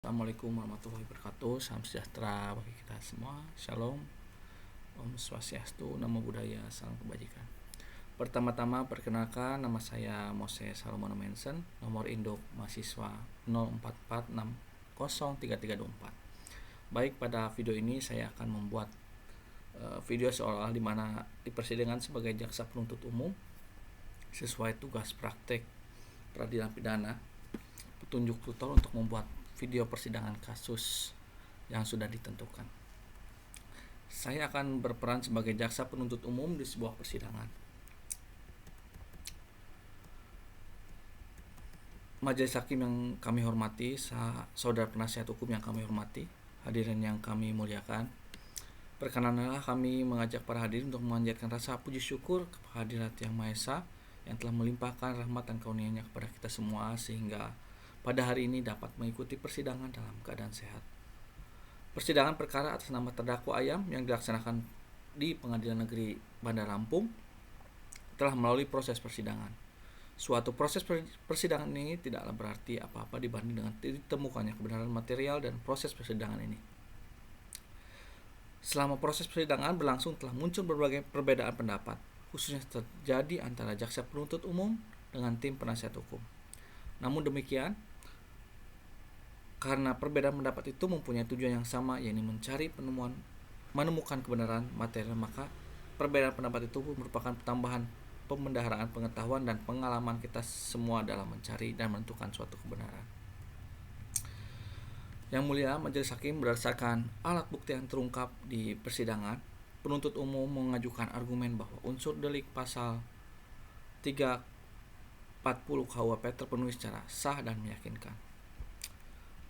Assalamualaikum warahmatullahi wabarakatuh. Salam sejahtera bagi kita semua. Shalom. Om Swastiastu, Namo Buddhaya, salam kebajikan. Pertama-tama perkenalkan, nama saya Moses Salomono Mensen, nomor induk mahasiswa 0446033324. Baik, pada video ini saya akan membuat video seolah-olah di mana di persidangan sebagai jaksa penuntut umum sesuai tugas praktek peradilan pidana, petunjuk tutor untuk membuat video persidangan kasus yang sudah ditentukan. Saya akan berperan sebagai jaksa penuntut umum di sebuah persidangan. Majelis hakim yang kami hormati, saudara penasihat hukum yang kami hormati, hadirin yang kami muliakan, perkenanlah kami mengajak para hadirin untuk memanjatkan rasa puji syukur kepada Hadirat Yang Maha Esa yang telah melimpahkan rahmat dan karunia-Nya kepada kita semua sehingga pada hari ini dapat mengikuti persidangan dalam keadaan sehat. Persidangan perkara atas nama terdakwa Ayam yang dilaksanakan di Pengadilan Negeri Bandar Lampung telah melalui proses persidangan. Suatu proses persidangan ini tidaklah berarti apa-apa dibanding dengan ditemukannya kebenaran material dan proses persidangan ini. Selama proses persidangan berlangsung telah muncul berbagai perbedaan pendapat, khususnya terjadi antara jaksa penuntut umum dengan tim penasihat hukum. Namun demikian, karena perbedaan pendapat itu mempunyai tujuan yang sama, yaitu menemukan kebenaran material, maka perbedaan pendapat itu merupakan tambahan pembendaharaan pengetahuan dan pengalaman kita semua dalam mencari dan menentukan suatu kebenaran. Yang mulia Majelis Hakim, berdasarkan alat bukti yang terungkap di persidangan, penuntut umum mengajukan argumen bahwa unsur delik pasal 340 KUHP terpenuhi secara sah dan meyakinkan.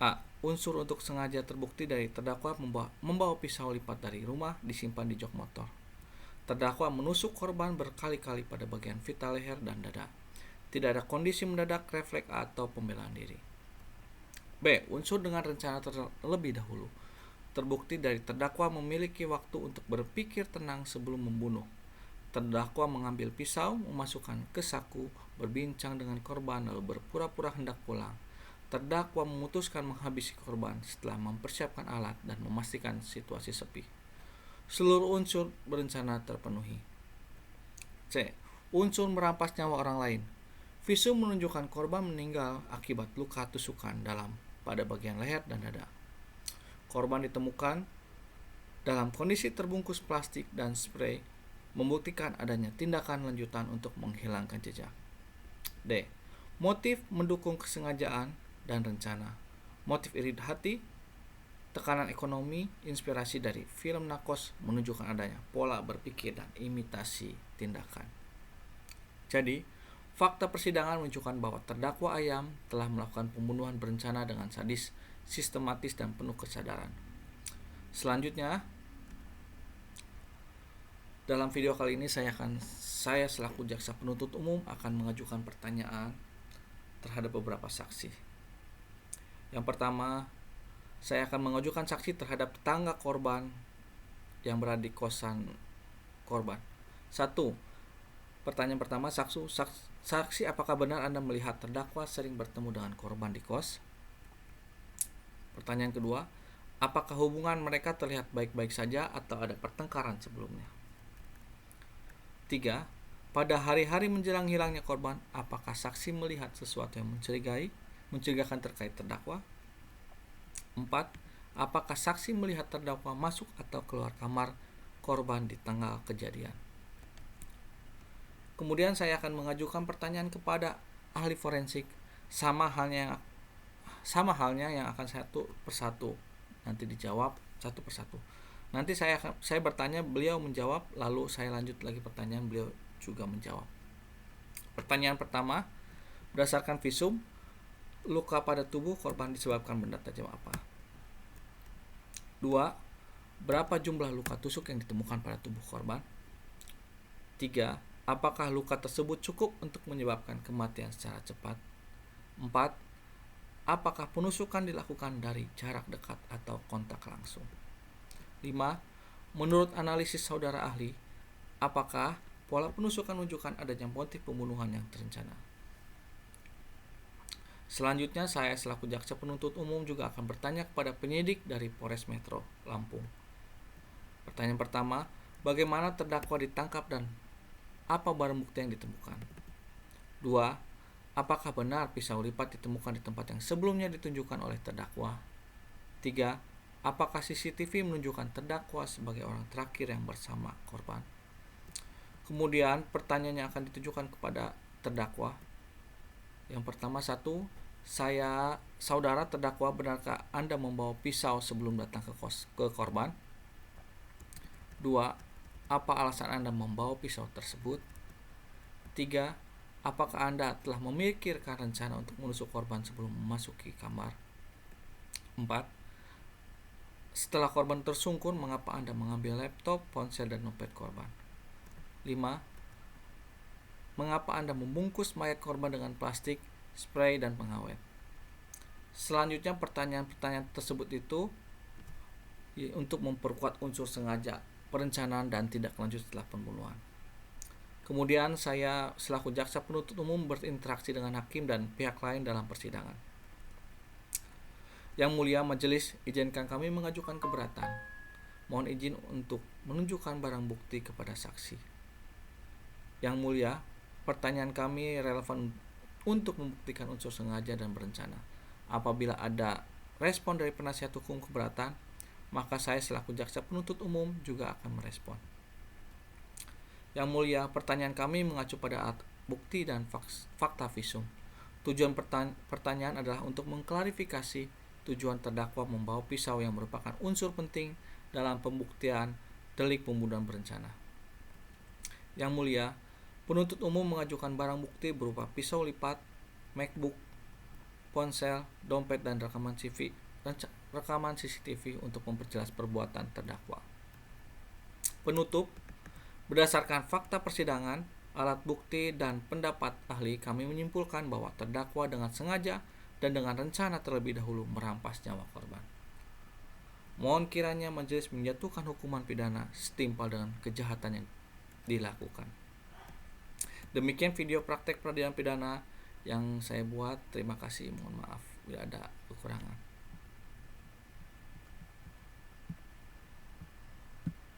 A. Unsur untuk sengaja terbukti dari terdakwa membawa pisau lipat dari rumah disimpan di jok motor. Terdakwa menusuk korban berkali-kali pada bagian vital leher dan dada. Tidak ada kondisi mendadak, refleks atau pembelaan diri. B. Unsur dengan rencana terlebih dahulu. Terbukti dari terdakwa memiliki waktu untuk berpikir tenang sebelum membunuh. Terdakwa mengambil pisau, memasukkan ke saku, berbincang dengan korban lalu berpura-pura hendak pulang. Terdakwa memutuskan menghabisi korban setelah mempersiapkan alat dan memastikan situasi sepi. Seluruh unsur berencana terpenuhi. C. Unsur merampas nyawa orang lain. Visum menunjukkan korban meninggal akibat luka tusukan dalam pada bagian leher dan dada. Korban ditemukan dalam kondisi terbungkus plastik dan spray, membuktikan adanya tindakan lanjutan untuk menghilangkan jejak. D. Motif mendukung kesengajaan dan rencana. Motif iri hati, tekanan ekonomi, inspirasi dari film Narcos menunjukkan adanya pola berpikir dan imitasi tindakan. Jadi, fakta persidangan menunjukkan bahwa terdakwa Ayam telah melakukan pembunuhan berencana dengan sadis, sistematis dan penuh kesadaran. Selanjutnya, dalam video kali ini saya selaku jaksa penuntut umum akan mengajukan pertanyaan terhadap beberapa saksi. Yang pertama, saya akan mengajukan saksi terhadap tetangga korban yang berada di kosan korban. 1. Pertanyaan pertama, saksi, apakah benar Anda melihat terdakwa sering bertemu dengan korban di kos? Pertanyaan kedua, apakah hubungan mereka terlihat baik-baik saja atau ada pertengkaran sebelumnya? 3. Pada hari-hari menjelang hilangnya korban, apakah saksi melihat sesuatu yang mencurigakan terkait terdakwa? 4. Apakah saksi melihat terdakwa masuk atau keluar kamar korban di tanggal kejadian? Kemudian saya akan mengajukan pertanyaan kepada ahli forensik, sama halnya yang akan satu persatu nanti dijawab satu persatu. Nanti saya bertanya, beliau menjawab, lalu saya lanjut lagi pertanyaan, beliau juga menjawab. Pertanyaan pertama, berdasarkan visum, luka pada tubuh korban disebabkan benda tajam apa? 2. Berapa jumlah luka tusuk yang ditemukan pada tubuh korban? 3. Apakah luka tersebut cukup untuk menyebabkan kematian secara cepat? 4. Apakah penusukan dilakukan dari jarak dekat atau kontak langsung? 5. Menurut analisis saudara ahli, apakah pola penusukan menunjukkan adanya motif pembunuhan yang terencana? Selanjutnya, saya selaku jaksa penuntut umum juga akan bertanya kepada penyidik dari Polres Metro Lampung. Pertanyaan pertama, bagaimana terdakwa ditangkap dan apa barang bukti yang ditemukan? 2. Apakah benar pisau lipat ditemukan di tempat yang sebelumnya ditunjukkan oleh terdakwa? 3. Apakah CCTV menunjukkan terdakwa sebagai orang terakhir yang bersama korban? Kemudian pertanyaan yang akan ditujukan kepada terdakwa. Yang pertama, 1. Saudara terdakwa, benarkah Anda membawa pisau sebelum datang ke korban? 2. Apa alasan Anda membawa pisau tersebut? 3. Apakah Anda telah memikirkan rencana untuk menusuk korban sebelum memasuki kamar? 4. Setelah korban tersungkur, mengapa Anda mengambil laptop, ponsel, dan dompet korban? 5. Mengapa Anda membungkus mayat korban dengan plastik, spray, dan pengawet? Selanjutnya, pertanyaan-pertanyaan tersebut itu untuk memperkuat unsur sengaja, perencanaan, dan tindak lanjut setelah pembunuhan. Kemudian saya selaku jaksa penuntut umum berinteraksi dengan hakim dan pihak lain dalam persidangan. Yang mulia majelis, izinkan kami mengajukan keberatan. Mohon izin untuk menunjukkan barang bukti kepada saksi. Yang mulia, pertanyaan kami relevan untuk membuktikan unsur sengaja dan berencana. Apabila ada respon dari penasihat hukum keberatan, maka saya selaku jaksa penuntut umum juga akan merespon. Yang mulia, pertanyaan kami mengacu pada alat bukti dan fakta visum. Tujuan pertanyaan adalah untuk mengklarifikasi tujuan terdakwa membawa pisau yang merupakan unsur penting dalam pembuktian delik pembunuhan berencana. Yang mulia, penuntut umum mengajukan barang bukti berupa pisau lipat, MacBook, ponsel, dompet, dan rekaman CCTV untuk memperjelas perbuatan terdakwa. Penutup, berdasarkan fakta persidangan, alat bukti, dan pendapat ahli, kami menyimpulkan bahwa terdakwa dengan sengaja dan dengan rencana terlebih dahulu merampas nyawa korban. Mohon kiranya majelis menjatuhkan hukuman pidana setimpal dengan kejahatan yang dilakukan. Demikian video praktek peradilan pidana yang saya buat. Terima kasih, mohon maaf bila ada kekurangan.